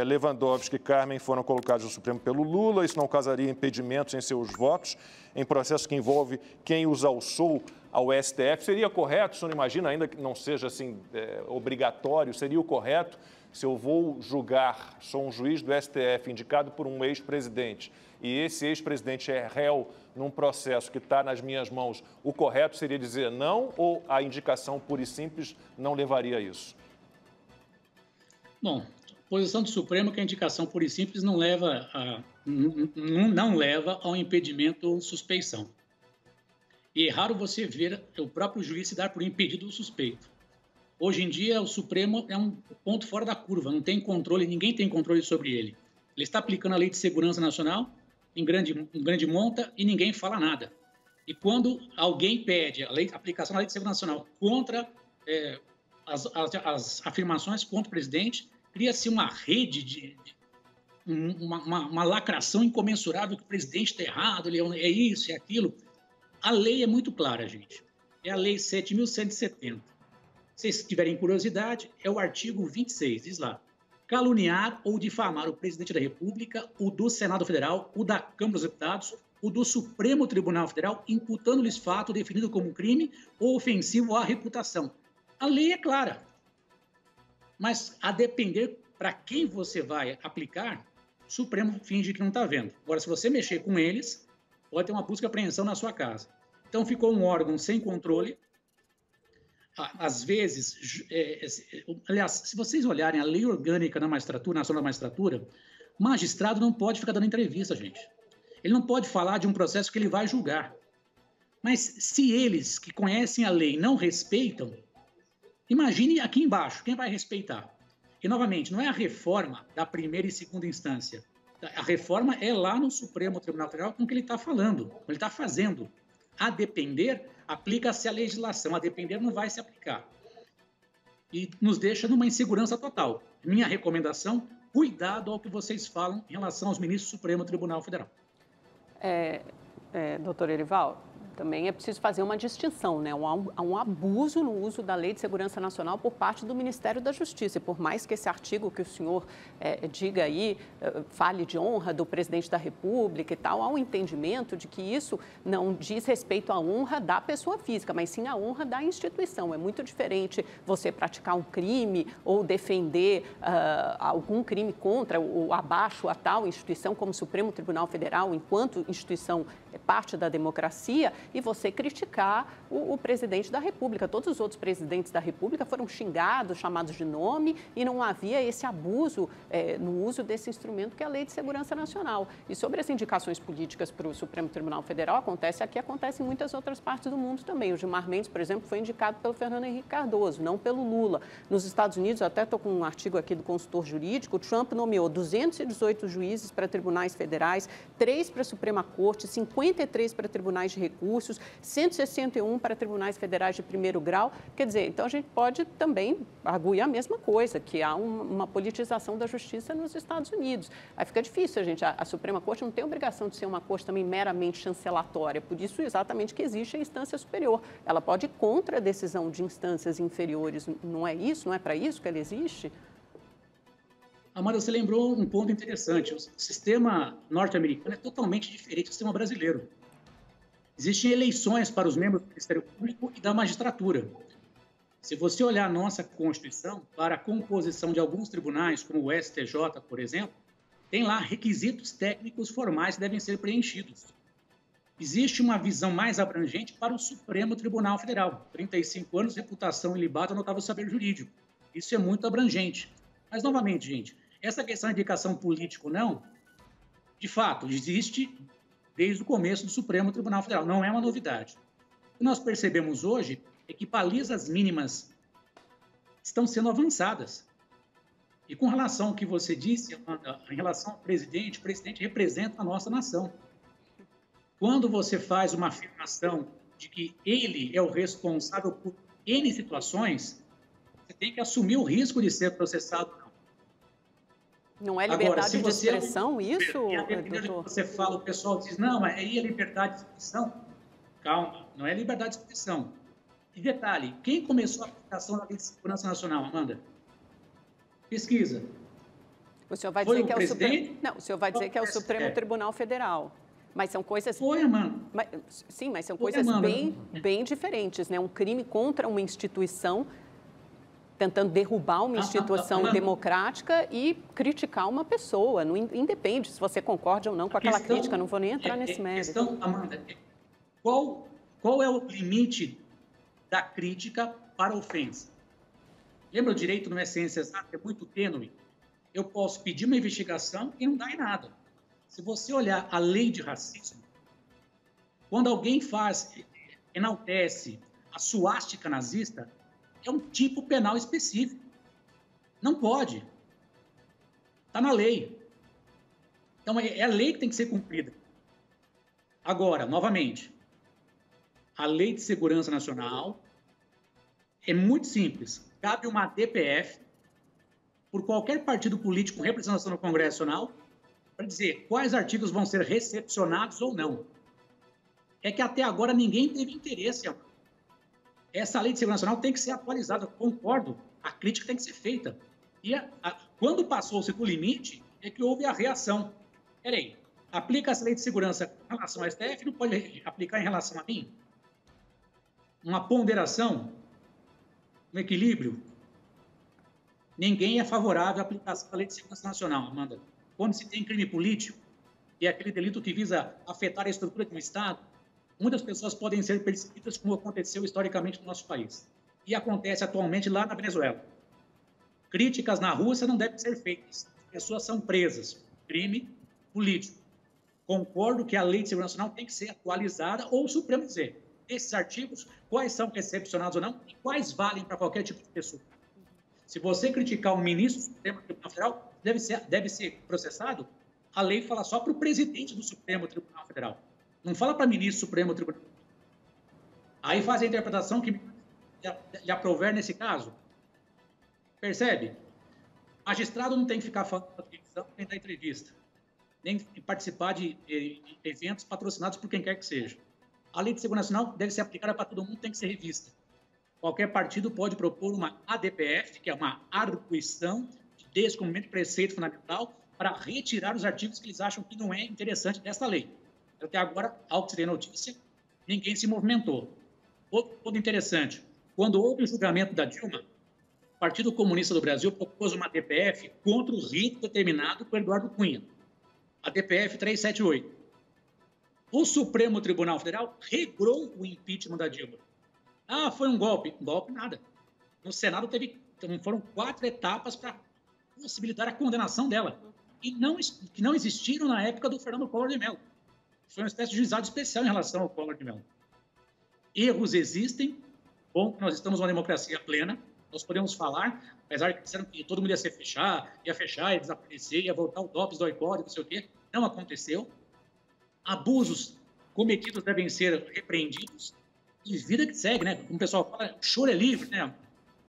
Lewandowski e Carmen foram colocados no Supremo pelo Lula. Isso não causaria impedimentos em seus votos em processo que envolve quem os alçou ao STF. Seria correto, o senhor imagina, ainda que não seja assim obrigatório, seria o correto se eu vou julgar, sou um juiz do STF indicado por um ex-presidente e esse ex-presidente é réu num processo que está nas minhas mãos, o correto seria dizer não ou a indicação pura e simples não levaria a isso? Bom, a posição do Supremo é que a indicação pura e simples não leva ao impedimento ou suspeição. E é raro você ver o próprio juiz se dar por impedido ou suspeito. Hoje em dia, o Supremo é um ponto fora da curva, não tem controle, ninguém tem controle sobre ele. Ele está aplicando a Lei de Segurança Nacional em grande monta e ninguém fala nada. E quando alguém pede a aplicação da Lei de Segurança Nacional contra as afirmações contra o presidente, cria-se uma rede uma lacração incomensurável que o presidente está errado, ele é isso, é aquilo. A lei é muito clara, gente. É a Lei 7.170. Se vocês tiverem curiosidade, é o artigo 26, diz lá. Caluniar ou difamar o presidente da República, o do Senado Federal, o da Câmara dos Deputados, o do Supremo Tribunal Federal, imputando-lhes fato definido como crime ou ofensivo à reputação. A lei é clara. Mas, a depender para quem você vai aplicar, o Supremo finge que não está vendo. Agora, se você mexer com eles, pode ter uma busca e apreensão na sua casa. Então, ficou um órgão sem controle. Às vezes, aliás, se vocês olharem a lei orgânica da magistratura, nacional da magistratura, o magistrado não pode ficar dando entrevista, gente. Ele não pode falar de um processo que ele vai julgar. Mas se eles, que conhecem a lei, não respeitam, imagine aqui embaixo, quem vai respeitar? E, novamente, não é a reforma da primeira e segunda instância. A reforma é lá no Supremo Tribunal Federal com o que ele está falando, com o que ele está fazendo. A depender, aplica-se a legislação. A depender, não vai se aplicar. E nos deixa numa insegurança total. Minha recomendação, cuidado ao que vocês falam em relação aos ministros do Supremo Tribunal Federal. Doutor Erival, também é preciso fazer uma distinção, né? Há um abuso no uso da Lei de Segurança Nacional por parte do Ministério da Justiça. E por mais que esse artigo que o senhor diga aí, fale de honra do presidente da República e tal, há um entendimento de que isso não diz respeito à honra da pessoa física, mas sim à honra da instituição. É muito diferente você praticar um crime ou defender algum crime contra ou abaixo a tal instituição como o Supremo Tribunal Federal, enquanto instituição parte da democracia, e você criticar o presidente da República. Todos os outros presidentes da República foram xingados, chamados de nome, e não havia esse abuso no uso desse instrumento que é a Lei de Segurança Nacional. E sobre as indicações políticas para o Supremo Tribunal Federal, acontece em muitas outras partes do mundo também. O Gilmar Mendes, por exemplo, foi indicado pelo Fernando Henrique Cardoso, não pelo Lula. Nos Estados Unidos, eu até estou com um artigo aqui do consultor jurídico, o Trump nomeou 218 juízes para tribunais federais, 3 para a Suprema Corte, 53 para tribunais de recursos, 161 para tribunais federais de primeiro grau. Quer dizer, então a gente pode também arguir a mesma coisa, que há uma politização da justiça nos Estados Unidos. Aí fica difícil, a Suprema Corte não tem obrigação de ser uma corte também meramente chancelatória, por isso exatamente que existe a instância superior. Ela pode ir contra a decisão de instâncias inferiores, não é isso? Não é para isso que ela existe? Amanda, você lembrou um ponto interessante. O sistema norte-americano é totalmente diferente do sistema brasileiro. Existem eleições para os membros do Ministério Público e da magistratura. Se você olhar a nossa Constituição, para a composição de alguns tribunais, como o STJ, por exemplo, tem lá requisitos técnicos formais que devem ser preenchidos. Existe uma visão mais abrangente para o Supremo Tribunal Federal. 35 anos, reputação ilibada, notável saber jurídico. Isso é muito abrangente. Mas, novamente, gente, essa questão de indicação política ou não, de fato, existe desde o começo do Supremo Tribunal Federal. Não é uma novidade. O que nós percebemos hoje é que balizas mínimas estão sendo avançadas. E com relação ao que você disse, Amanda, em relação ao presidente, o presidente representa a nossa nação. Quando você faz uma afirmação de que ele é o responsável por N situações, você tem que assumir o risco de ser processado. Não é liberdade de expressão isso, doutor? Você fala, o pessoal diz, não, aí é liberdade de expressão. Calma, não é liberdade de expressão. E detalhe, quem começou a aplicação da Lei de Segurança Nacional, Amanda? Pesquisa. O senhor vai Foi dizer o que é o presidente? Supremo... Não, o senhor vai dizer que é o Supremo Tribunal Federal. Mas são coisas... Foi, Amanda. Sim, mas são Foi, coisas Amanda. bem diferentes, né? Um crime contra uma instituição, tentando derrubar uma instituição Amanda, democrática e criticar uma pessoa. Não independe se você concorda ou não com aquela crítica, não vou nem entrar nesse mérito. Amanda, qual é o limite da crítica para a ofensa? Lembra, o direito não é ciência exata, é muito tênue. Eu posso pedir uma investigação e não dar em nada. Se você olhar a lei de racismo, quando alguém enaltece a suástica nazista, é um tipo penal específico. Não pode. Está na lei. Então, é a lei que tem que ser cumprida. Agora, novamente, a Lei de Segurança Nacional é muito simples. Cabe uma DPF por qualquer partido político com representação no Congresso Nacional para dizer quais artigos vão ser recepcionados ou não. É que até agora ninguém teve interesse. Essa Lei de Segurança Nacional tem que ser atualizada, eu concordo, a crítica tem que ser feita. E quando passou-se do limite, é que houve a reação. Peraí, aplica essa Lei de Segurança em relação ao STF, não pode aplicar em relação a mim? Uma ponderação, um equilíbrio. Ninguém é favorável à aplicação da Lei de Segurança Nacional, Amanda. Quando se tem crime político, e é aquele delito que visa afetar a estrutura de um Estado, muitas pessoas podem ser perseguidas, como aconteceu historicamente no nosso país. E acontece atualmente lá na Venezuela. Críticas na Rússia não devem ser feitas. As pessoas são presas. Crime político. Concordo que a Lei de Segurança Nacional tem que ser atualizada, ou o Supremo dizer esses artigos, quais são recepcionados ou não, e quais valem para qualquer tipo de pessoa. Se você criticar um ministro do Supremo Tribunal Federal, deve ser processado. A lei fala só para o presidente do Supremo Tribunal Federal. Não fala para ministro do Supremo Tribunal. Aí faz a interpretação que lhe aprouver nesse caso. Percebe? Magistrado não tem que ficar falando da televisão, nem da entrevista, nem participar de eventos patrocinados por quem quer que seja. A Lei de Segurança Nacional deve ser aplicada para todo mundo, tem que ser revista. Qualquer partido pode propor uma ADPF, que é uma arguição de descumprimento de preceito fundamental, para retirar os artigos que eles acham que não é interessante desta lei. Até agora, ao que se tem notícia, ninguém se movimentou. Outro ponto interessante, quando houve o julgamento da Dilma, o Partido Comunista do Brasil propôs uma ADPF contra o rito determinado por Eduardo Cunha, a ADPF 378. O Supremo Tribunal Federal regrou o impeachment da Dilma. Ah, foi um golpe. Golpe nada. No Senado foram 4 etapas para possibilitar a condenação dela. E que não existiram na época do Fernando Collor de Mello. Foi uma espécie de juizado especial em relação ao Collor de Mello. Erros existem. Bom, nós estamos numa democracia plena. Nós podemos falar, apesar de que disseram que todo mundo ia ia fechar, ia desaparecer, ia voltar o DOPS, do OICOD, não sei o quê. Não aconteceu. Abusos cometidos devem ser repreendidos. E vida que segue, né? Como o pessoal fala, o choro é livre, né?